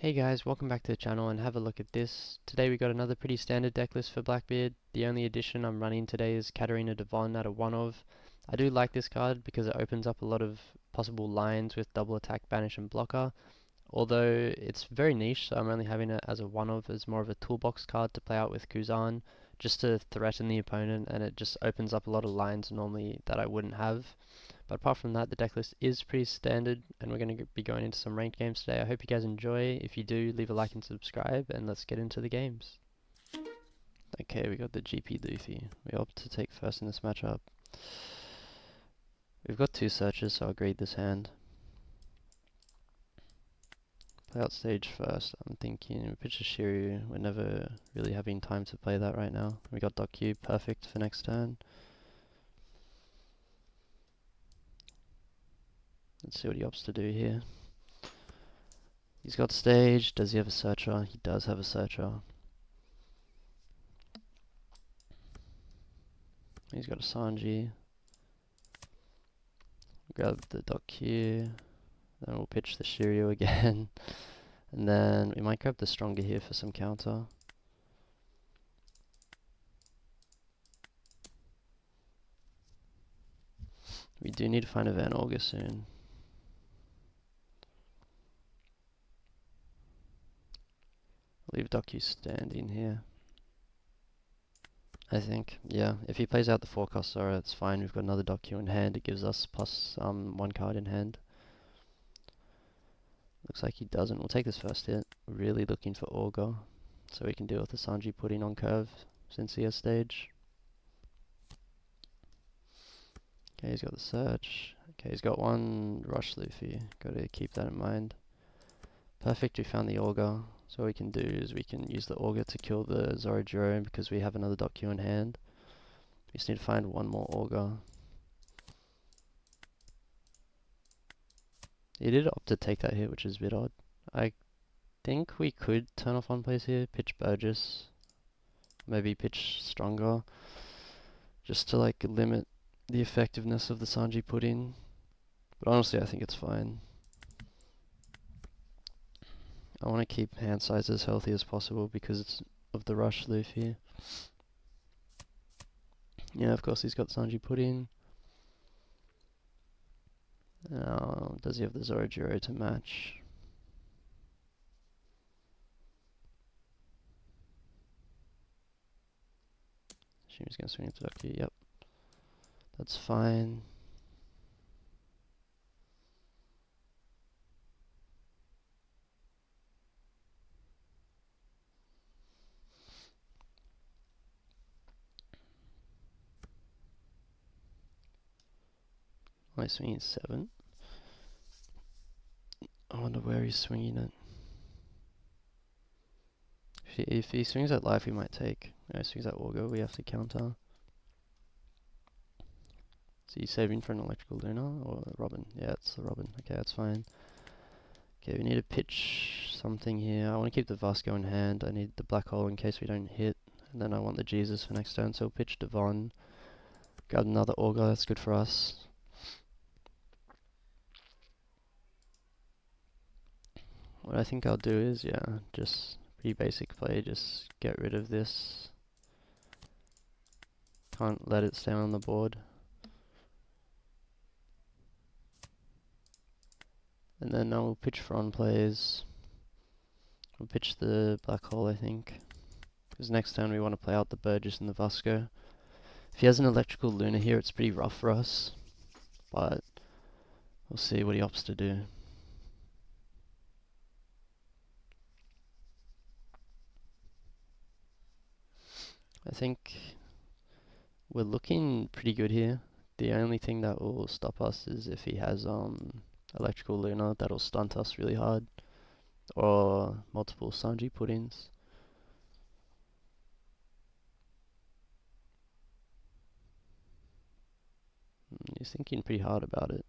Hey guys, welcome back to the channel and have a look at this. Today we got another pretty standard deck list for Blackbeard. The only addition I'm running today is Katarina Devon at a 1 of. I do like this card because it opens up a lot of possible lines with double attack, banish and blocker. Although it's very niche, so I'm only having it as a 1 of as more of a toolbox card to play out with Kuzan, just to threaten the opponent, and it just opens up a lot of lines normally that I wouldn't have. But apart from that, the deck list is pretty standard, and we're going to be going into some ranked games today. I hope you guys enjoy. If you do, leave a like and subscribe, and let's get into the games. Okay, we got the GP Luffy. We opt to take first in this matchup. We've got two searches, so I'll grade this hand. Play out stage first. I'm thinking we pitch a Shiryu. We're never really having time to play that right now. We got Dock Cube, perfect for next turn. Let's see what he opts to do here. He's got stage. Does he have a searcher? He does have a searcher. He's got a Sanji. Grab the Dock Q. Then we'll pitch the Shiryu again. And then we might grab the Stronger here for some counter. We do need to find a Van Augur soon. Leave Doku standing here. I think, yeah. If he plays out the forecast Zora, it's fine. We've got another Doku in hand. It gives us plus one card in hand. Looks like he doesn't. We'll take this first hit. Really looking for Augur, so we can deal with the Sanji putting on curve since he has stage. Okay, he's got the search. Okay, he's got one Rush Luffy. Got to keep that in mind. Perfect, we found the Augur. So what we can do is we can use the Augur to kill the Zorojiro because we have another Doku in hand. We just need to find one more Augur. He did opt to take that hit, which is a bit odd. I think we could turn off one place here, pitch Burgess, maybe pitch Stronger, just to like limit the effectiveness of the Sanji put-in. But honestly, I think it's fine. I want to keep hand size as healthy as possible because it's of the Rush Luffy. Yeah, of course he's got Sanji put-in. Does he have the Zorojiro to match? Assume he's going to swing into Doku. Yep. That's fine. He's swinging 7. I wonder where he's swinging it. If he swings at life, we might take. No, he swings at Augur, we have to counter. Is he saving for an electrical Luna or Robin? Yeah, it's the Robin. Okay, that's fine. Okay, we need to pitch something here. I want to keep the Vasco in hand. I need the Black Hole in case we don't hit. And then I want the Jesus for next turn, so we'll pitch Devon. Grab another Augur, that's good for us. What I think I'll do is, yeah, just pretty basic play, just get rid of this. Can't let it stay on the board. And then we'll pitch Fron plays. We'll pitch the Black Hole, I think. Because next turn we want to play out the Burgess and the Vasco. If he has an electrical Luna here, it's pretty rough for us. But we'll see what he opts to do. I think we're looking pretty good here. The only thing that will stop us is if he has electrical Luna, that'll stunt us really hard. Or multiple Sanji put-ins. He's thinking pretty hard about it.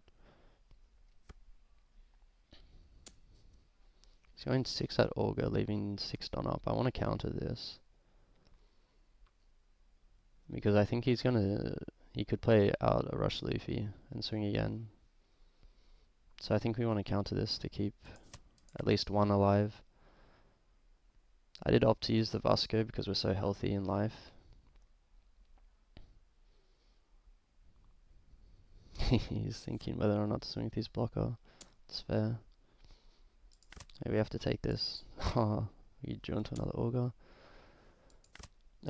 He's going 6 at Augur, leaving 6 done up. I want to counter this. Because I think he's gonna... He could play out a Rush Luffy and swing again. So I think we want to counter this to keep at least one alive. I did opt to use the Vasco because we're so healthy in life. He's thinking whether or not to swing with his blocker. It's fair. Okay, we have to take this. Oh, you drew into another auger.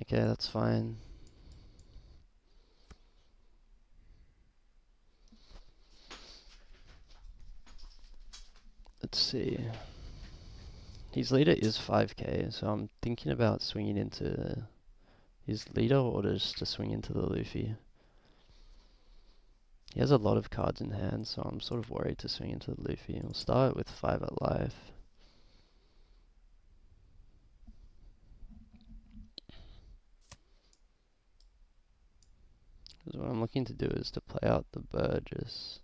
Okay, that's fine. Let's see. His leader is 5k, so I'm thinking about swinging into his leader or just to swing into the Luffy. He has a lot of cards in hand, so I'm sort of worried to swing into the Luffy. We'll start with 5 at life. Because what I'm looking to do is to play out the Burgess.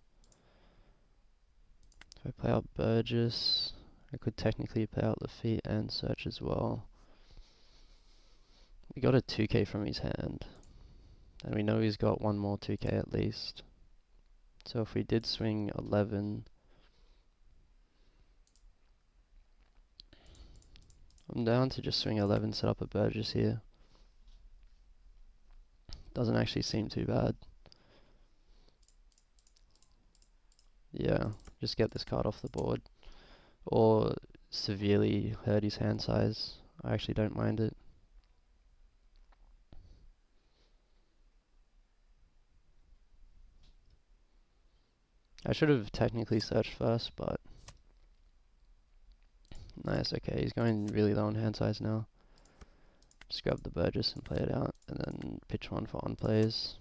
If I play out Burgess, I could technically play out Luffy and search as well. We got a 2k from his hand. And we know he's got one more 2k at least. So if we did swing 11, I'm down to just swing 11, set up a Burgess here. Doesn't actually seem too bad. Yeah, just get this card off the board. Or severely hurt his hand size. I actually don't mind it. I should have technically searched first, but nice, okay, he's going really low on hand size now. Just grab the Burgess and play it out, and then pitch one for on plays.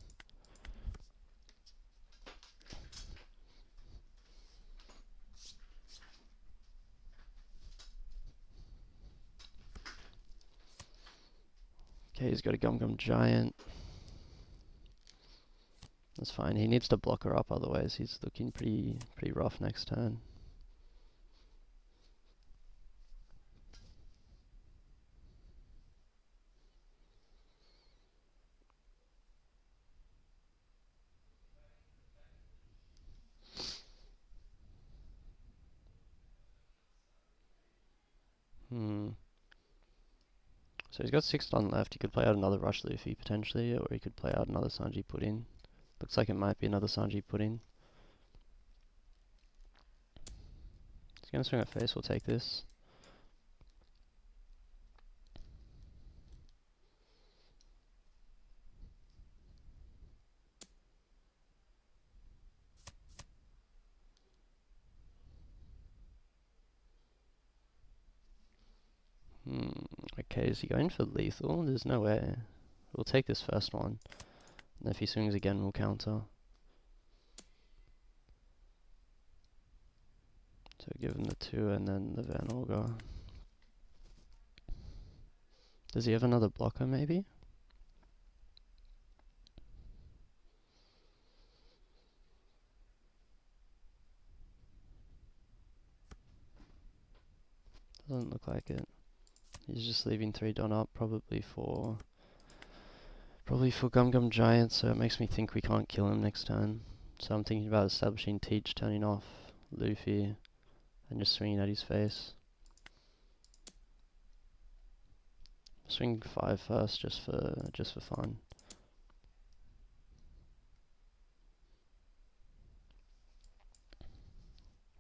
Okay, he's got a Gum Gum Giant. That's fine. He needs to block her up, otherwise he's looking pretty rough next turn. So he's got 6 done left. He could play out another Rush Luffy potentially, or he could play out another Sanji Pudding. Looks like it might be another Sanji Pudding. He's gonna swing at face. We'll take this. Okay, is he going for lethal? There's no way. We'll take this first one. And if he swings again, we'll counter. So give him the 2 and then the Van Auger. Does he have another blocker maybe? Doesn't look like it. He's just leaving 3 done up, probably for Gum Gum Giant, so it makes me think we can't kill him next turn. So I'm thinking about establishing Teach, turning off Luffy, and just swinging at his face. Swing 5 first, just for fun.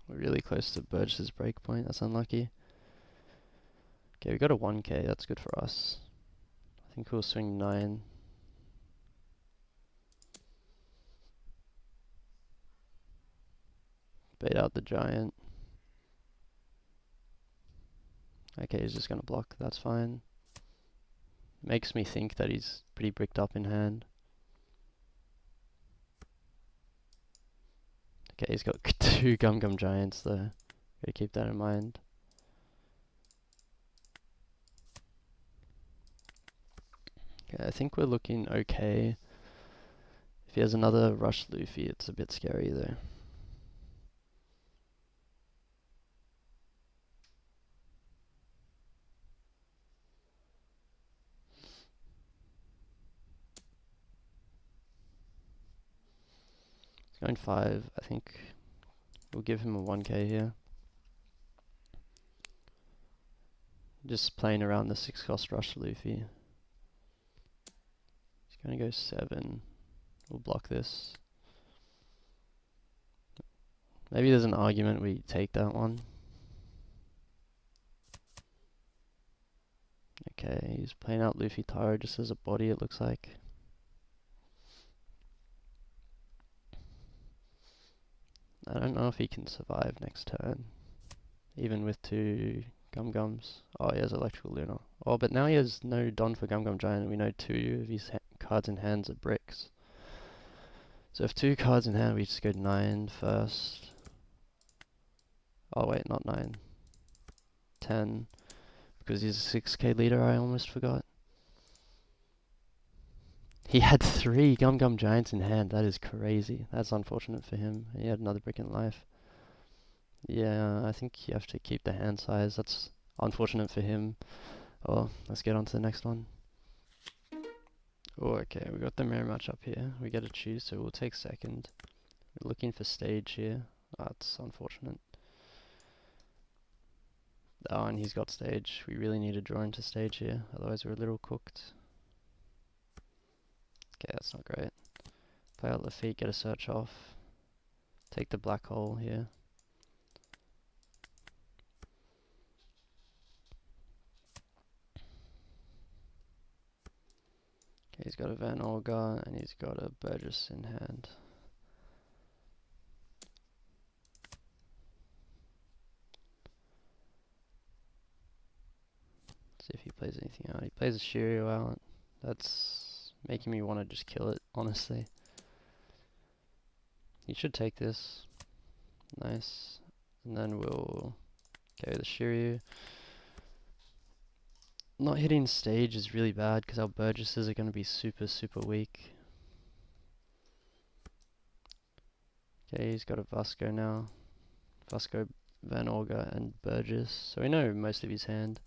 We're really close to Burgess's breakpoint. That's unlucky. Okay, we got a 1k. That's good for us. I think we'll swing 9. Bait out the giant. Okay, he's just gonna block. That's fine. Makes me think that he's pretty bricked up in hand. Okay, he's got 2 Gum Gum Giants though. Gotta keep that in mind. Okay, I think we're looking okay. If he has another Rush Luffy, it's a bit scary though. He's going 5. I think we'll give him a 1k here. Just playing around the 6 cost rush Luffy. He's gonna go 7. We'll block this. Maybe there's an argument we take that one. Okay, he's playing out Luffy Taro just as a body, it looks like. I don't know if he can survive next turn, even with 2 Gum Gums. Oh, he has Electrical Lunar. Oh, but now he has no Don for Gum Gum Giant, and we know 2 of his cards in hands are bricks. So if 2 cards in hand, we just go 9 first. Oh wait, not 9. 10. Because he's a 6k leader, I almost forgot. He had 3 Gum Gum Giants in hand. That is crazy. That's unfortunate for him. He had another brick in life. Yeah, I think you have to keep the hand size. That's unfortunate for him. Oh, let's get on to the next one. Oh, okay, we got the mirror match up here. We get to choose, so we'll take second. We're looking for stage here. That's unfortunate. Oh, and he's got stage. We really need to draw into stage here, otherwise we're a little cooked. Okay, that's not great. Play out the feet, get a search off. Take the black hole here. Okay, he's got a Van Olga and he's got a Burgess in hand. See if he plays anything out. He plays a Shiryu out. That's making me want to just kill it, honestly. He should take this. Nice. And then we'll go the Shiryu. Not hitting stage is really bad because our Burgesses are going to be super, super weak. Okay, he's got a Vasco now. Vasco, Van Olga, and Burgess. So we know most of his hand.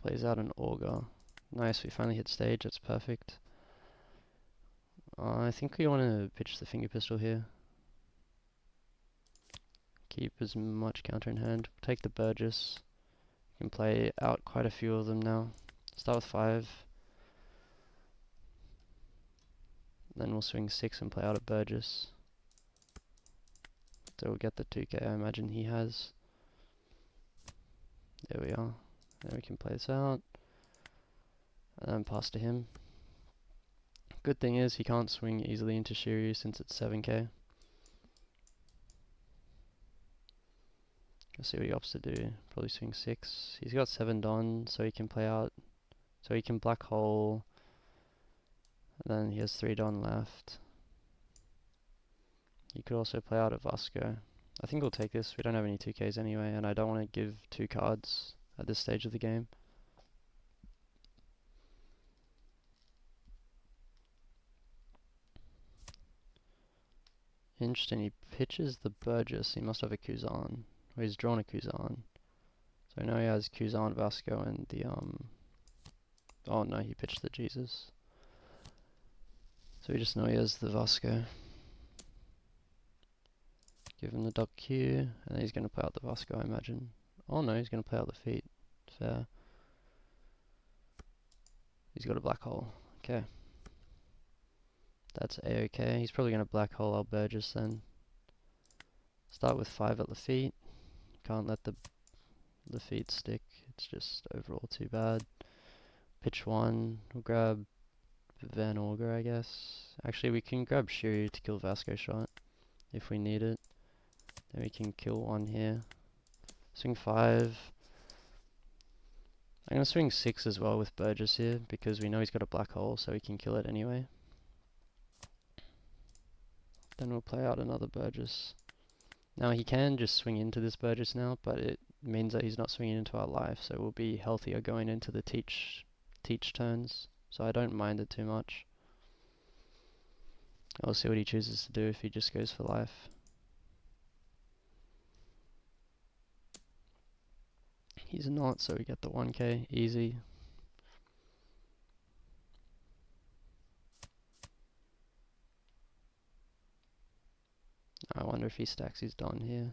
Plays out an Augur. Nice, we finally hit stage, that's perfect. I think we want to pitch the finger pistol here. Keep as much counter in hand. Take the Burgess. You can play out quite a few of them now. Start with 5. Then we'll swing 6 and play out a Burgess. So we'll get the 2k I imagine he has. There we are. Then we can play this out. And then pass to him. Good thing is he can't swing easily into Shiryu since it's 7k. Let's see what he opts to do. Probably swing 6. He's got 7 Don, so he can play out. So he can black hole. And then he has 3 Don left. You could also play out a Vasco. I think we'll take this. We don't have any 2Ks anyway, and I don't want to give 2 cards at this stage of the game. Interesting, he pitches the Burgess. He must have a Kuzan. Or he's drawn a Kuzan. So now he has Kuzan, Vasco, and the oh no, he pitched the Jesus. So we just know he has the Vasco. Give him the WQ, and then he's going to play out the Vasco, I imagine. Oh no, he's going to play out the feet. Fair. He's got a black hole. Okay. That's a-okay. He's probably going to black hole our Burgess then. Start with 5 at the feet. Can't let the feet stick. It's just overall too bad. Pitch 1. We'll grab Van Augur, I guess. Actually, we can grab Shiryu to kill Vasco shot if we need it. Then we can kill 1 here. Swing 5. I'm going to swing 6 as well with Burgess here because we know he's got a black hole, so we can kill it anyway. Then we'll play out another Burgess. Now he can just swing into this Burgess now, but it means that he's not swinging into our life, so we'll be healthier going into the teach turns. So I don't mind it too much. I'll see what he chooses to do if he just goes for life. He's not, so we get the 1k, easy. I wonder if he stacks his Don here.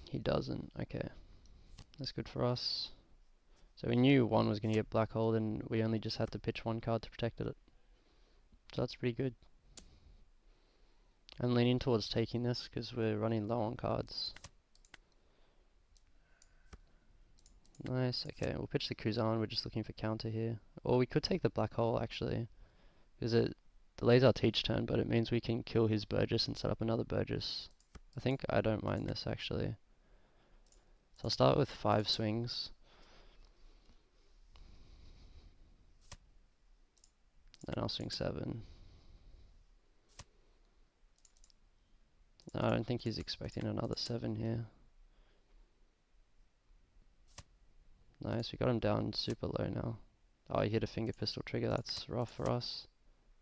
He doesn't. Okay, that's good for us. So we knew one was going to get black hole, and we only just had to pitch one card to protect it. So that's pretty good. I'm leaning towards taking this because we're running low on cards. Nice, okay, we'll pitch the Kuzan, we're just looking for counter here. Or we could take the black hole actually, because it delays our teach turn, but it means we can kill his Burgess and set up another Burgess. I think I don't mind this actually. So I'll start with 5 swings. Then I'll swing 7. No, I don't think he's expecting another 7 here. Nice, we got him down super low now. Oh, he hit a finger pistol trigger, that's rough for us.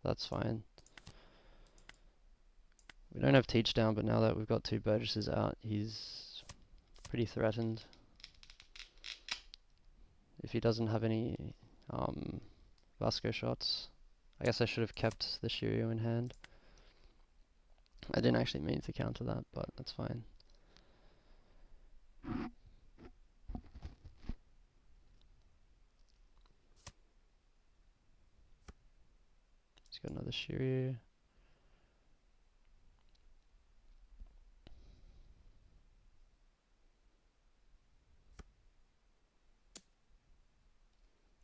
That's fine. We don't have teach down, but now that we've got 2 Burgesses out, he's pretty threatened. If he doesn't have any Vasco shots, I guess I should have kept the Shiryu in hand. I didn't actually mean to counter that, but that's fine. He's got another Shiryu.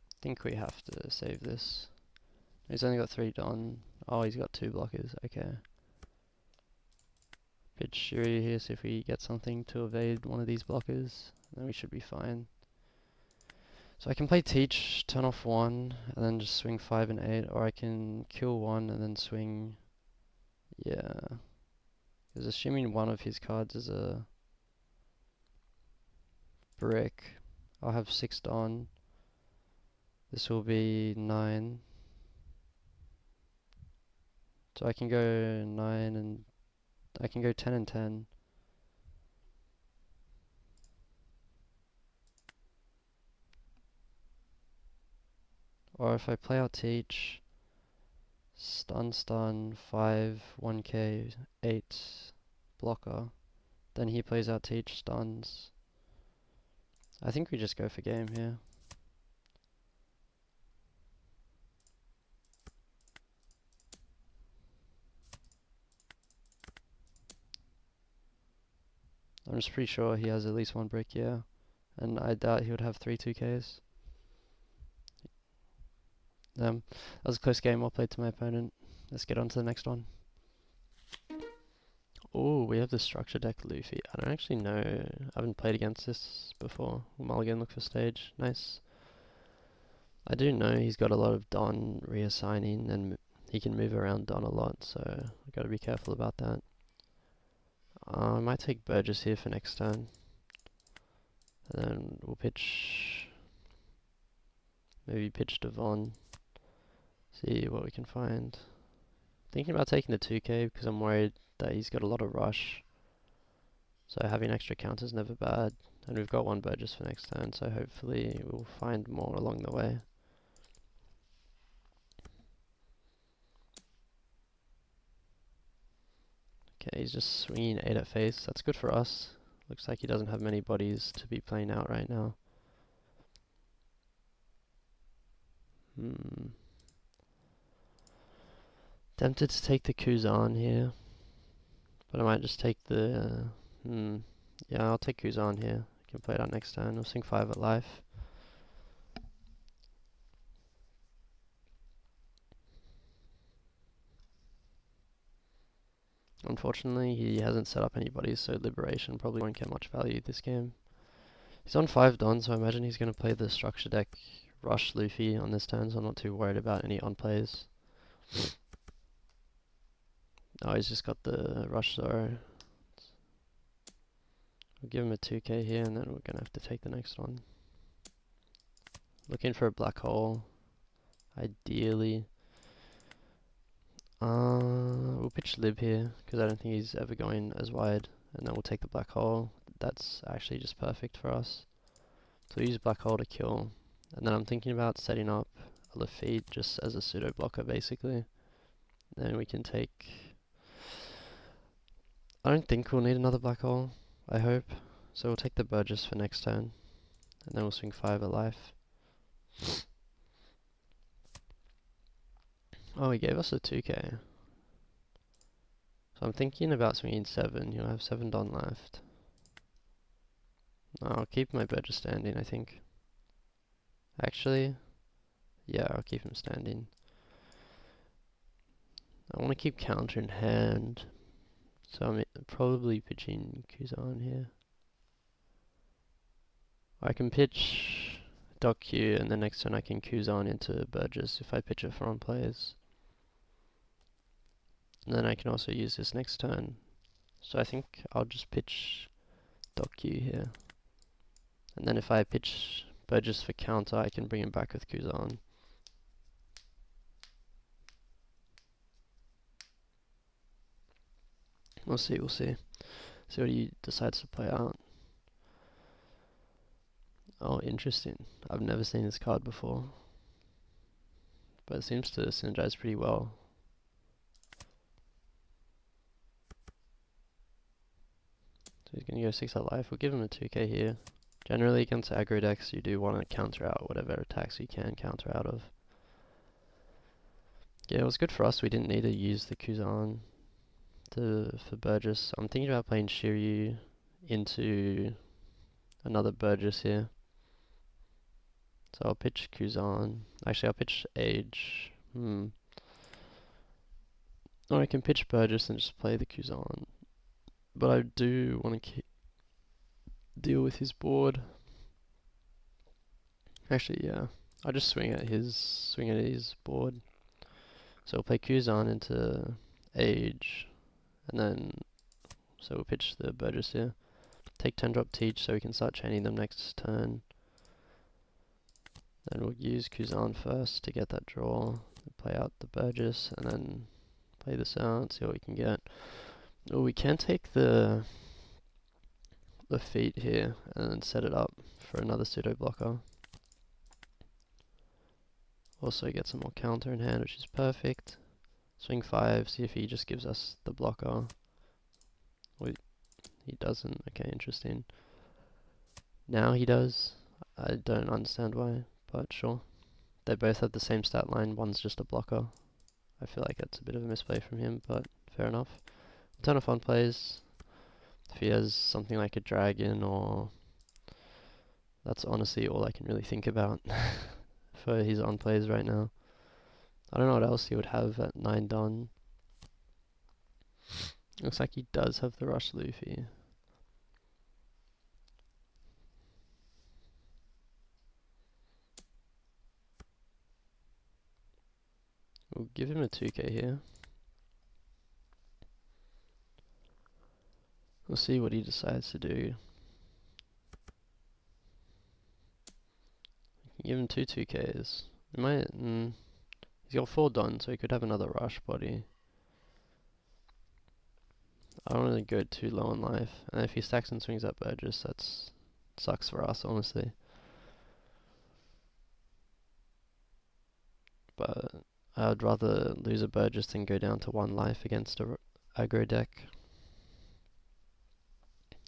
I think we have to save this. He's only got 3 Don. Oh, he's got 2 blockers. Okay. Pitch Shiryu here, see if we get something to evade one of these blockers. Then we should be fine. So I can play teach, turn off 1, and then just swing 5 and 8, or I can kill 1 and then swing. Yeah. Because assuming one of his cards is a brick, I'll have 6 Don. This will be 9. So I can go 9 and I can go 10 and 10. Or if I play out teach, stun, 5, 1k, 8, blocker, then he plays out teach, stuns. I think we just go for game here. I'm just pretty sure he has at least 1 brick, yeah. And I doubt he would have 3 2Ks. That was a close game, well played to my opponent. Let's get on to the next one. Oh, we have the structure deck Luffy. I don't actually know, I haven't played against this before. Mulligan, look for stage, nice. I do know he's got a lot of Don reassigning and he can move around Don a lot, so I've got to be careful about that. I might take Burgess here for next turn. And then we'll pitch, maybe pitch Devon. See what we can find. Thinking about taking the 2k because I'm worried that he's got a lot of rush. So having extra counters is never bad. And we've got 1 Burgess for next turn, so hopefully we'll find more along the way. Okay, he's just swinging 8 at face. That's good for us. Looks like he doesn't have many bodies to be playing out right now. Tempted to take the Kuzan here. But I might just take the... yeah, I'll take Kuzan here. I can play it out next turn. We'll swing 5 at life. Unfortunately, he hasn't set up anybody, so Liberation probably won't get much value this game. He's on 5 Don, so I imagine he's going to play the structure deck Rush Luffy on this turn, so I'm not too worried about any on-plays. Oh, he's just got the Rush Zoro. We'll give him a 2k here, and then we're going to have to take the next one. Looking for a black hole, ideally. We'll pitch Lib here, because I don't think he's ever going as wide. And then we'll take the black hole. That's actually just perfect for us. So we'll use black hole to kill. And then I'm thinking about setting up a Luffy just as a pseudo blocker, basically. Then we can take... I don't think we'll need another black hole, I hope. So we'll take the Burgess for next turn. And then we'll swing 5 at life. Oh, he gave us a 2k. So I'm thinking about swinging 7. You'll have 7 done left. No, I'll keep my Burgess standing, I think. Actually, yeah, I'll keep him standing. I want to keep counter in hand. So I'm probably pitching Kuzan here. I can pitch Doc Q, and the next turn I can Kuzan into Burgess if I pitch it for on plays. And then I can also use this next turn. So I think I'll just pitch Doc Q here. And then if I pitch Burgess for counter, I can bring him back with Kuzan. We'll see, we'll see. See what he decides to play out. Oh, interesting. I've never seen this card before. But it seems to synergize pretty well. So he's going to go 6 at life. We'll give him a 2k here. Generally against aggro decks, you do want to counter out whatever attacks you can counter out of. Yeah, it was good for us. We didn't need to use the Kuzan for Burgess. I'm thinking about playing Shiryu into another Burgess here. So I'll pitch Kuzan. Actually, I'll pitch Age. Or I can pitch Burgess and just play the Kuzan. But I do want to deal with his board. Actually, yeah. I'll just swing at his board. So we'll play Kuzan into Age. And then, so we'll pitch the Burgess here. Take 10 drop Teach so we can start chaining them next turn. Then we'll use Kuzan first to get that draw. Play out the Burgess and then play this out, see what we can get. Oh, we can take the feet here and then set it up for another pseudo blocker. Also get some more counter in hand, which is perfect. Swing 5, see if he just gives us the blocker. Wait, he doesn't. Okay, interesting. Now he does. I don't understand why, but sure. They both have the same stat line, one's just a blocker. I feel like that's a bit of a misplay from him, but fair enough. Ton of fun plays. If he has something like a dragon or... That's honestly all I can really think about for his on plays right now. I don't know what else he would have at 9 done. Looks like he does have the Rush Luffy. We'll give him a 2k here. We'll see what he decides to do. We can give him 2 2ks. We might... he's got 4 done, so he could have another Rush body. I don't want to go too low on life. And if he stacks and swings up Burgess, that's sucks for us, honestly. But I would rather lose a Burgess than go down to 1 life against a aggro deck.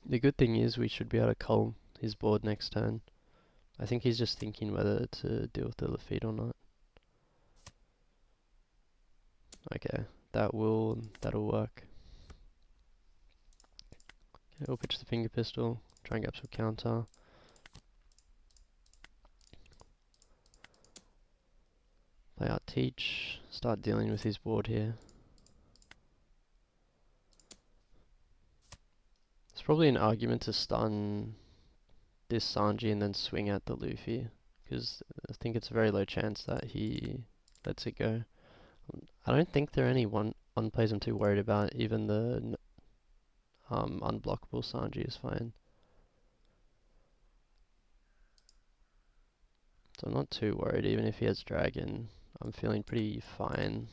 The good thing is we should be able to cull his board next turn. I think he's just thinking whether to deal with the Lafitte or not. Okay, that'll work. Okay, we'll pitch the finger pistol, try and get up some counter. Play out Teach, start dealing with his board here. It's probably an argument to stun this Sanji and then swing at the Luffy, because I think it's a very low chance that he lets it go. I don't think there are any one plays I'm too worried about. Even the unblockable Sanji is fine. So I'm not too worried. Even if he has Dragon, I'm feeling pretty fine.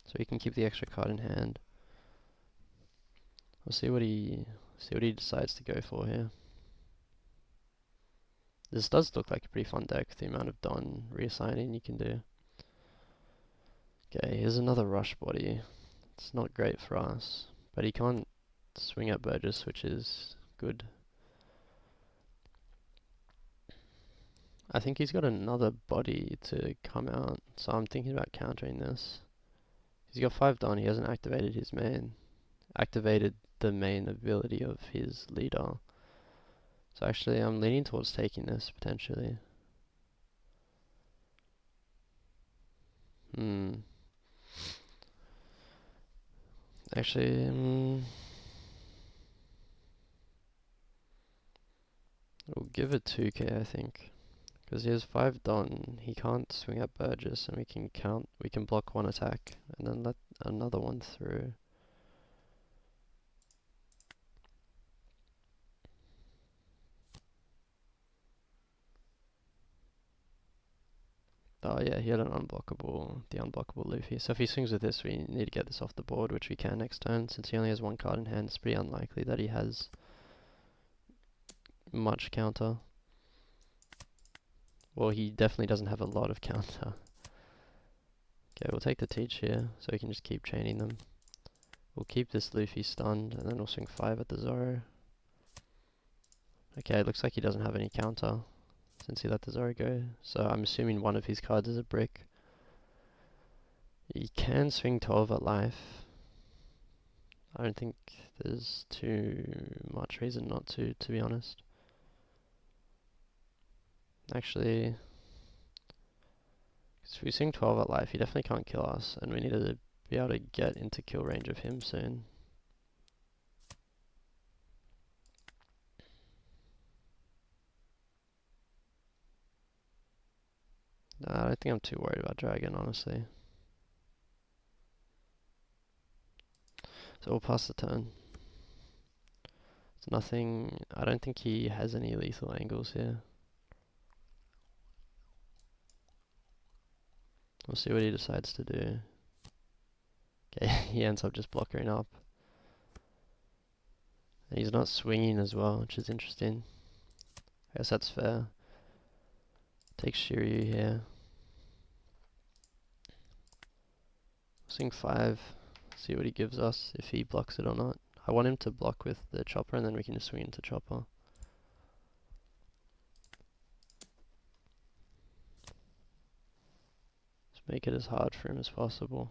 So he can keep the extra card in hand. We'll see what he decides to go for here. This does look like a pretty fun deck, the amount of Don reassigning you can do. Okay, here's another Rush body. It's not great for us, but he can't swing at Burgess, which is good. I think he's got another body to come out, so I'm thinking about countering this. He's got 5 Don, he hasn't activated his main. Activated the main ability of his leader. So actually I'm leaning towards taking this, potentially. Actually, we'll give it 2k, I think. Because he has 5 Don, he can't swing at Burgess, and we can block one attack, and then let another one through. Oh yeah, he had the unblockable Luffy. So if he swings with this, we need to get this off the board, which we can next turn. Since he only has 1 card in hand, it's pretty unlikely that he has much counter. Well, he definitely doesn't have a lot of counter. Okay, we'll take the teach here, so we can just keep chaining them. We'll keep this Luffy stunned, and then we'll swing 5 at the Zoro. Okay, it looks like he doesn't have any counter, since he let the Zoro go. So I'm assuming one of his cards is a brick. He can swing 12 at life. I don't think there's too much reason not to be honest. Actually, if we swing 12 at life, he definitely can't kill us, and we need to be able to get into kill range of him soon. I don't think I'm too worried about Dragon, honestly. So we'll pass the turn. It's nothing. I don't think he has any lethal angles here. We'll see what he decides to do. Okay, he ends up just blocking up. And he's not swinging as well, which is interesting. I guess that's fair. Take Shiryu here. Swing 5. See what he gives us, if he blocks it or not. I want him to block with the chopper, and then we can just swing into chopper. Just make it as hard for him as possible.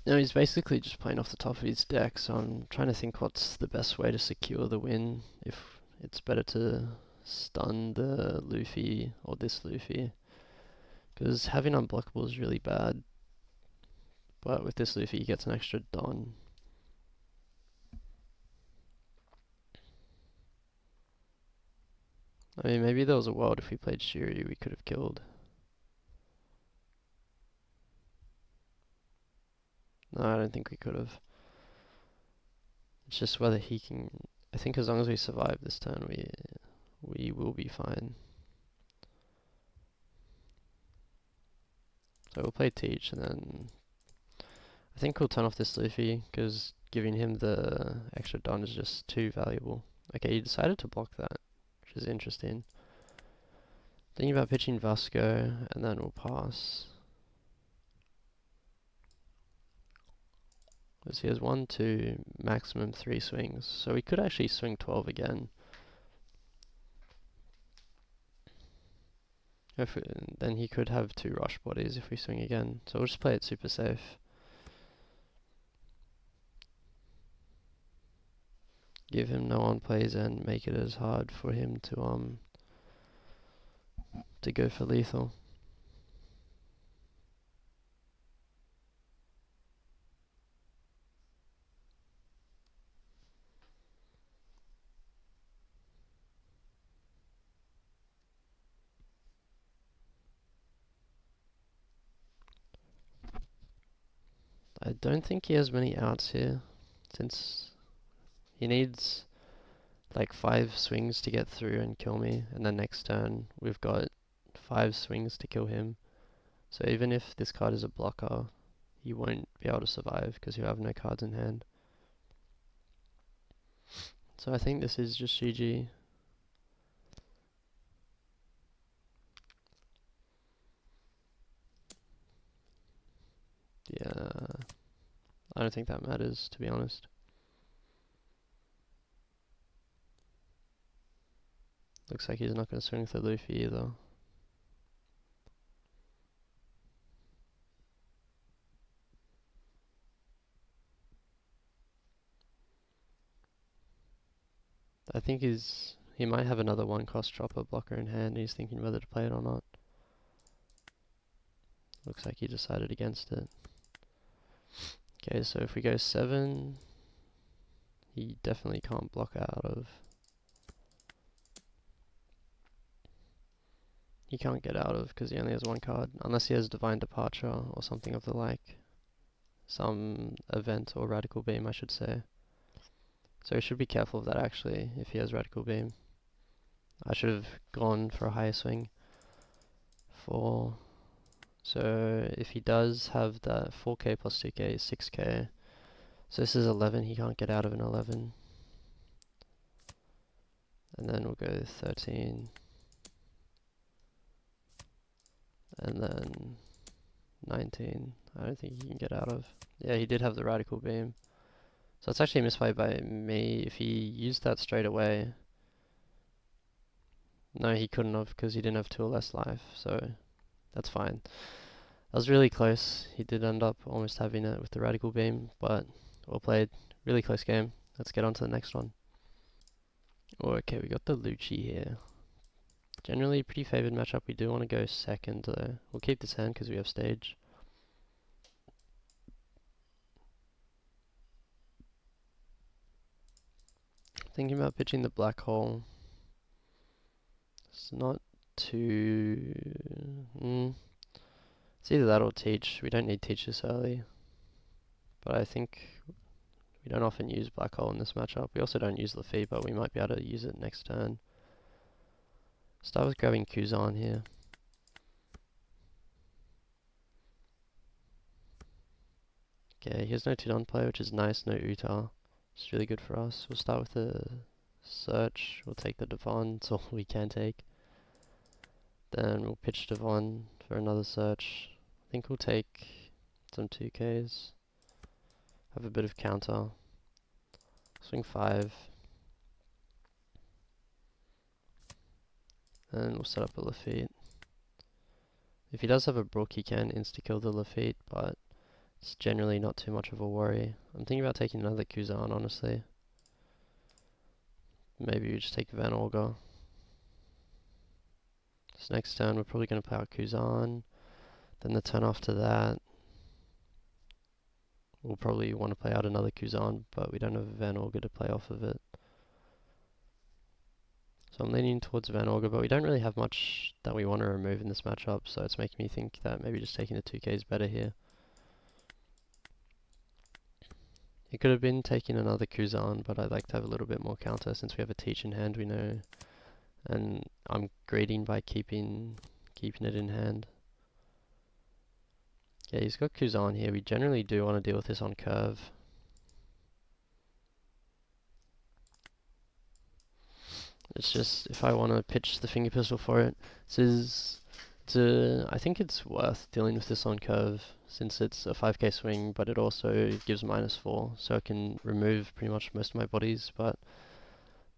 No, he's basically just playing off the top of his deck, so I'm trying to think what's the best way to secure the win. If it's better to stun the Luffy or this Luffy. Because having unblockable is really bad. But with this Luffy, he gets an extra Don. I mean, maybe there was a world if we played Shiryu, we could have killed. No, I don't think we could have. It's just whether he can. I think as long as we survive this turn, we will be fine. So we'll play Teach, and then I think we'll turn off this Luffy, because giving him the extra Don is just too valuable. Okay, he decided to block that, which is interesting. Thinking about pitching Vasco, and then we'll pass. Because he has 1, 2, maximum 3 swings. So we could actually swing 12 again. Then he could have 2 rush bodies if we swing again. So we'll just play it super safe. Give him no on plays and make it as hard for him to go for lethal. I don't think he has many outs here, since he needs like 5 swings to get through and kill me, and then next turn we've got 5 swings to kill him. So even if this card is a blocker, he won't be able to survive because he'll have no cards in hand. So I think this is just GG. Yeah, I don't think that matters, to be honest. Looks like he's not going to swing with the Luffy either. I think he might have another one cost dropper blocker in hand. He's thinking whether to play it or not. Looks like he decided against it. Okay, so if we go 7, he definitely can't block out of. He can't get out of because he only has one card, unless he has Divine Departure or something of the like. Some event or Radical Beam, I should say. So he should be careful of that actually, if he has Radical Beam. I should have gone for a higher swing. 4. So if he does have that 4k plus 2k is 6k. So this is 11, he can't get out of an 11. And then we'll go 13. And then 19. I don't think he can get out of. Yeah, he did have the Radical Beam. So it's actually a misplay by me. If he used that straight away... No, he couldn't have because he didn't have 2 or less life. So that's fine. That was really close. He did end up almost having it with the Radical Beam. But well played. Really close game. Let's get on to the next one. Okay, we got the Lucci here. Generally pretty favoured matchup. We do want to go second though. We'll keep this hand because we have stage. Thinking about pitching the black hole. It's not too... It's either that or teach. We don't need teach this early. But I think we don't often use black hole in this matchup. We also don't use Luffy, but we might be able to use it next turn. Start with grabbing Kuzan here. Okay, he has no Tudon play, which is nice. No Uta. It's really good for us. We'll start with the search. We'll take the Devon. It's all we can take. Then we'll pitch Devon for another search. I think we'll take some 2Ks. Have a bit of counter. Swing 5. And we'll set up a Lafitte. If he does have a Brook, he can insta-kill the Lafitte, but it's generally not too much of a worry. I'm thinking about taking another Kuzan, honestly. Maybe we just take Van Augur. This next turn, we're probably going to play out Kuzan. Then the turn after that, we'll probably want to play out another Kuzan, but we don't have Van Augur to play off of it. So I'm leaning towards Van Augur, but we don't really have much that we want to remove in this matchup, so it's making me think that maybe just taking the 2k is better here. It could have been taking another Kuzan, but I'd like to have a little bit more counter since we have a teach in hand, we know. And I'm greeding by keeping it in hand. Yeah, he's got Kuzan here. We generally do want to deal with this on curve. It's just, if I want to pitch the finger pistol for it, I think it's worth dealing with this on curve, since it's a 5k swing, but it also gives -4, so I can remove pretty much most of my bodies, but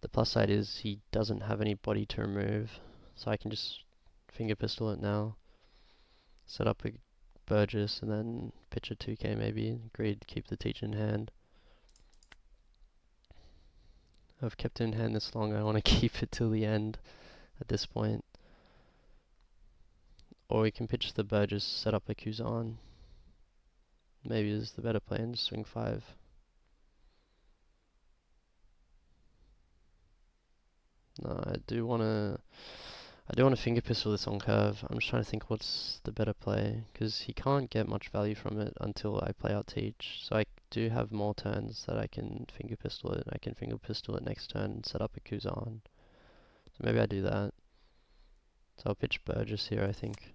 the plus side is he doesn't have any body to remove, so I can just finger pistol it now, set up a Burgess, and then pitch a 2k maybe, greed, keep the teach in hand. I've kept it in hand this long, I want to keep it till the end at this point. Or we can pitch the Burgess, set up a Kuzan. Maybe is the better play and just swing 5. No, I do want to finger pistol this on curve. I'm just trying to think what's the better play, because he can't get much value from it until I play out teach. So I do have more turns that I can finger pistol it. I can finger pistol it next turn and set up a Kuzan. So maybe I do that. So I'll pitch Burgess here, I think.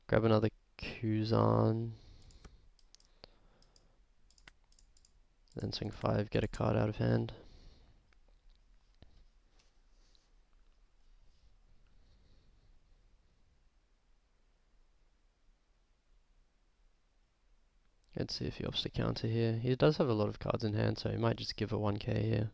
Grab another Kuzan. Then swing 5, get a card out of hand. Let's see if he opts to counter here. He does have a lot of cards in hand, so he might just give a 1k here.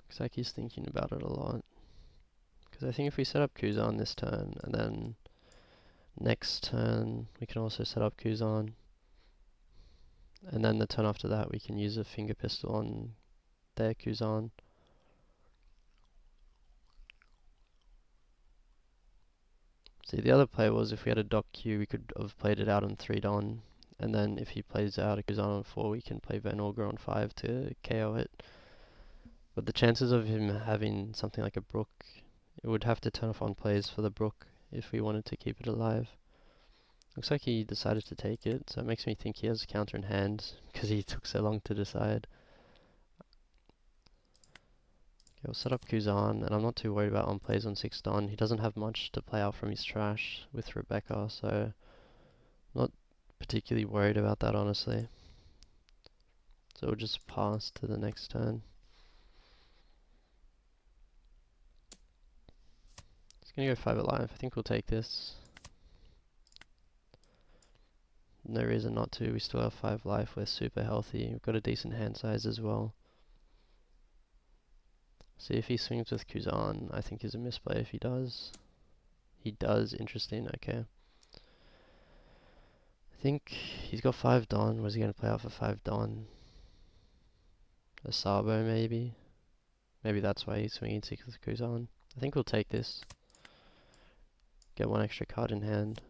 Looks like he's thinking about it a lot. Because I think if we set up Kuzan this turn, and then next turn we can also set up Kuzan, and then the turn after that we can use a finger pistol on their Kuzan. See, the other play was if we had a Dock Q, we could have played it out on 3 Don, and then if he plays out a Kuzan on 4, we can play Van Augur on 5 to KO it. But the chances of him having something like a Brook, it would have to turn off on plays for the Brook if we wanted to keep it alive. Looks like he decided to take it, so it makes me think he has a counter in hand, because he took so long to decide. Okay, we'll set up Kuzan, and I'm not too worried about on plays on 6 Don. He doesn't have much to play out from his trash with Rebecca, so not particularly worried about that, honestly. So we'll just pass to the next turn. He's gonna go 5 alive. I think we'll take this. No reason not to. We still have 5 life. We're super healthy. We've got a decent hand size as well. See if he swings with Kuzan. I think is a misplay if he does. He does. Interesting. Okay. I think he's got 5 Don. Was he going to play out for 5 Don? A Sabo maybe? Maybe that's why he's swinging 6 with Kuzan. I think we'll take this. Get 1 extra card in hand.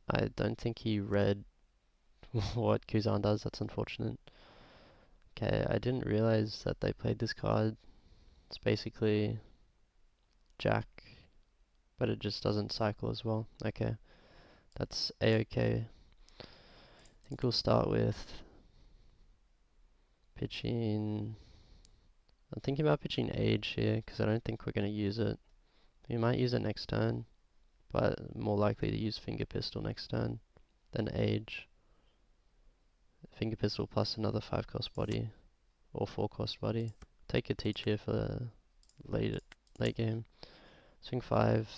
I don't think he read what Kuzan does. That's unfortunate. Okay, I didn't realize that they played this card. It's basically Jack, but it just doesn't cycle as well. Okay, that's a-okay. I think we'll start with pitching. I'm thinking about pitching Age here, because I don't think we're going to use it. We might use it next turn, but more likely to use Finger Pistol next turn than Age. Finger Pistol plus another 5 cost body, or 4 cost body. Take a Teach here for late game. Swing 5.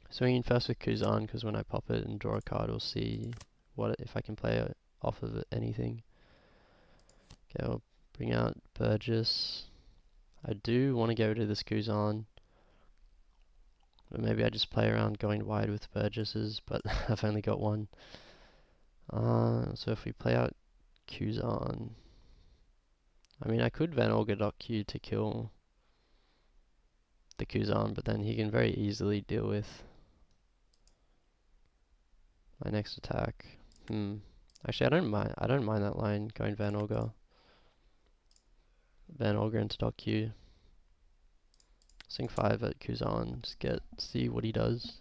Swinging first with Kuzan, because when I pop it and draw a card, we'll see what if I can play off of it, anything. Okay, I'll bring out Burgess. I do want to get rid of this Kuzan, but maybe I just play around going wide with Burgesses, but I've only got 1. So if we play out Kuzan, I mean I could Van Augur Dock Q to kill the Kuzan, but then he can very easily deal with my next attack. Actually, I don't mind that line going Van Augur. Van Augur into Dock Q. Swing 5 at Kuzan. Just see what he does.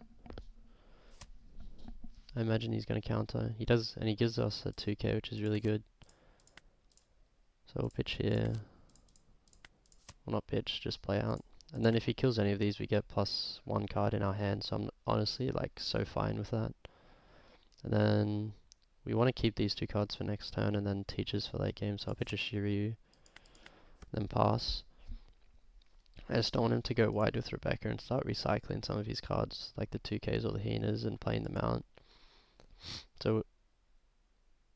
I imagine he's going to counter. He does, and he gives us a 2k, which is really good. So we'll pitch here. Well, not pitch, just play out. And then if he kills any of these, we get +1 card in our hand. So I'm honestly like so fine with that. And then we want to keep these 2 cards for next turn, and then Teachers for late game. So I'll pitch a Shiryu, then pass. I just don't want him to go wide with Rebecca and start recycling some of his cards, like the 2Ks or the Hyenas, and playing them out. So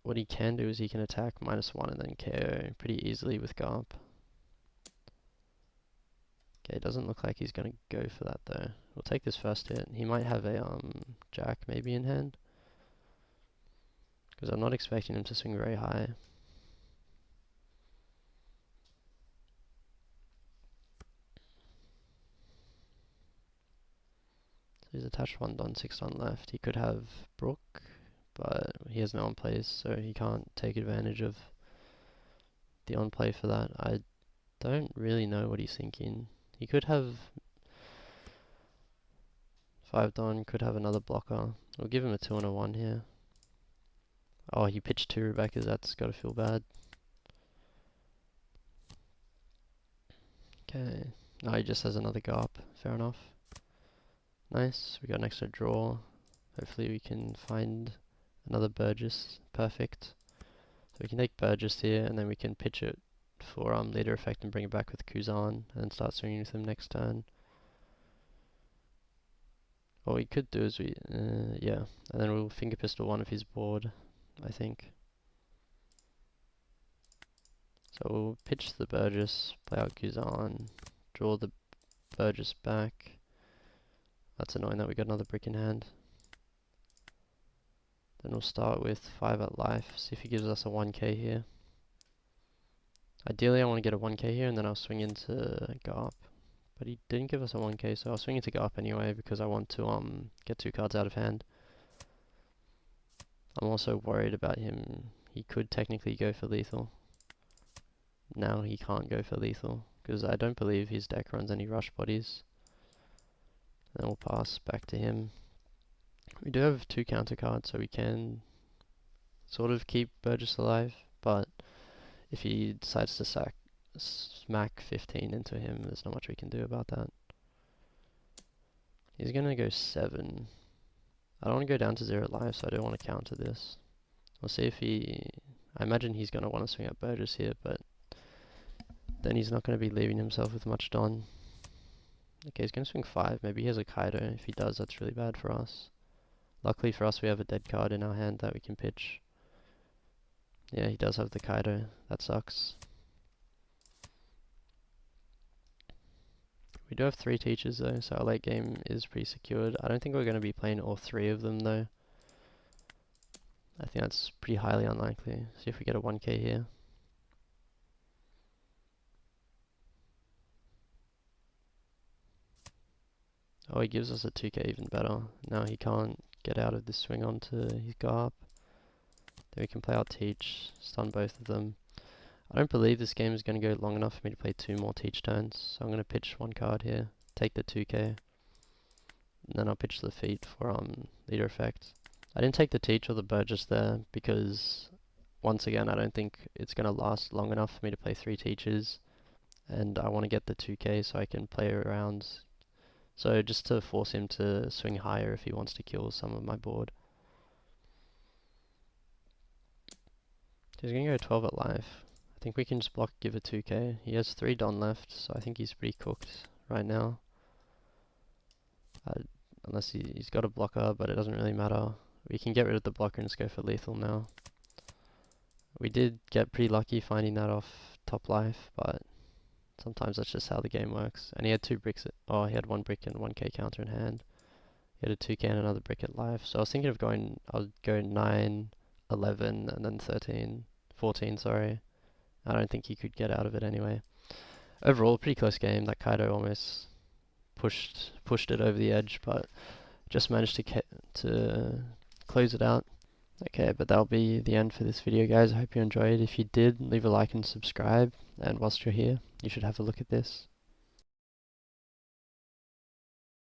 what he can do is he can attack -1 and then KO pretty easily with Garp. Okay, doesn't look like he's going to go for that though. We'll take this first hit. He might have a Jack maybe in hand, because I'm not expecting him to swing very high. So he's attached 1 Don, 6 Don left. He could have Brook, but he has no on plays, so he can't take advantage of the on play for that. I don't really know what he's thinking. He could have 5 Don, could have another blocker. We'll give him a 2 and a 1 here. Oh, he pitched 2 Rebecca's, that's gotta feel bad. Okay, no, he just has another Garp, fair enough. Nice, we got an extra draw. Hopefully we can find another Burgess, perfect. So we can take Burgess here, and then we can pitch it for leader effect and bring it back with Kuzan, and then start swinging with him next turn. What we could do is yeah, and then we'll finger pistol one of his board, I think. So we'll pitch the Burgess, play out Kuzan, draw the Burgess back. That's annoying that we got another brick in hand. Then we'll start with 5 at life, see if he gives us a 1k here. Ideally I want to get a 1k here and then I'll swing into Garp. But he didn't give us a 1k, so I'll swing into Garp anyway because I want to get 2 cards out of hand. I'm also worried about him. He could technically go for lethal. Now he can't go for lethal because I don't believe his deck runs any rush bodies. Then we'll pass back to him. We do have 2 counter cards, so we can sort of keep Burgess alive, but if he decides to smack 15 into him, there's not much we can do about that. He's gonna go 7. I don't want to go down to 0 life, so I don't want to counter this. We'll see if I imagine he's gonna want to swing at Burgess here, but then he's not gonna be leaving himself with much Don. Okay, he's gonna swing 5. Maybe he has a Kaido. If he does, that's really bad for us. Luckily for us, we have a dead card in our hand that we can pitch. Yeah, he does have the Kaido. That sucks. We do have 3 teachers though, so our late game is pretty secured. I don't think we're going to be playing all 3 of them though. I think that's pretty highly unlikely. See if we get a 1k here. Oh, he gives us a 2k, even better. Now he can't get out of this swing onto his Garp. Then we can play out Teach, stun both of them. I don't believe this game is going to go long enough for me to play 2 more Teach turns, so I'm going to pitch 1 card here, take the 2k, and then I'll pitch the feat for leader effect. I didn't take the Teach or the Burgess there because, once again, I don't think it's going to last long enough for me to play 3 Teachers, and I want to get the 2k so I can play around. So just to force him to swing higher if he wants to kill some of my board. So he's going to go 12 at life. I think we can just block, give a 2k. He has 3 Don left, so I think he's pretty cooked right now. Unless he's got a blocker, but it doesn't really matter. We can get rid of the blocker and just go for lethal now. We did get pretty lucky finding that off top life, but sometimes that's just how the game works. And he had 2 bricks. He had 1 brick and 1k counter in hand. He had a 2k and another brick at life. So I was thinking of I would go 9, 11, and then 13, 14, sorry. I don't think he could get out of it anyway. Overall, pretty close game. That Kaido almost pushed it over the edge, but just managed to close it out. Okay, but that'll be the end for this video, guys. I hope you enjoyed. If you did, leave a like and subscribe. And whilst you're here, you should have a look at this.